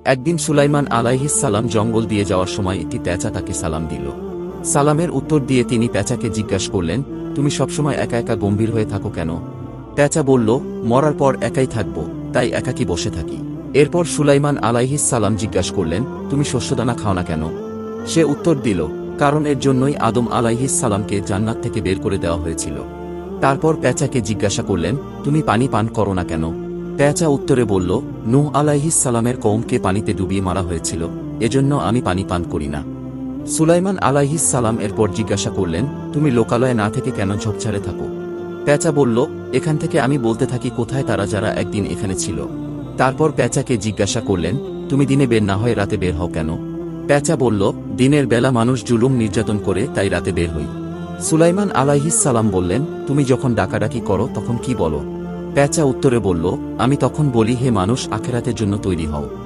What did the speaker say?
একদিন সুলাইমান আলাইহিস সালাম জঙ্গল দিয়ে যাওয়ার সময় একটি পেঁচা তাকে সালাম দিল। সালামের উত্তর দিয়ে তিনি পেঁচাকে জিজ্ঞাসা করলেন, তুমি সবসময় একা একা গম্ভীর হয়ে থাকো কেন? পেঁচা বলল, মরার পর একাই থাকব, তাই একাকী বসে থাকি। এরপর সুলাইমান আলাইহিস সালাম জিজ্ঞাসা করলেন, তুমি শস্যদানা খাও না কেন? সে উত্তর দিল, কারণ এর জন্যই আদম আলাইহিস সালামকে জান্নাত থেকে বের করে দেওয়া হয়েছিল। তারপর পেঁচাকে জিজ্ঞাসা করলেন, তুমি পানি পান করো না কেন? পেঁচা উত্তরে বলল, নূহ আলাইহিস সালামের কওমকে পানিতে ডুবিয়ে মারা হয়েছিল, এজন্য আমি পানি পান করি না। সুলাইমান আলাইহিস সালাম এরপর জিজ্ঞাসা করলেন, তুমি লোকালয়ে না থেকে কেন ঝোপঝাড়ে থাকো? পেঁচা বলল, এখান থেকে আমি বলতে থাকি কোথায় তারা যারা একদিন এখানে ছিল। তারপর পেঁচাকে জিজ্ঞাসা করলেন, তুমি দিনে বের না হয়ে রাতে বের হও কেন? পেঁচা বলল, দিনের বেলা মানুষ জুলুম নির্যাতন করে, তাই রাতে বের হই। সুলাইমান আলাইহিস সালাম বললেন, তুমি যখন ডাকাডাকি করো তখন কি বলো? পেঁচা উত্তরে বলল, আমি তখন বলি, হে মানুষ, আখেরাতের জন্য তৈরি হও।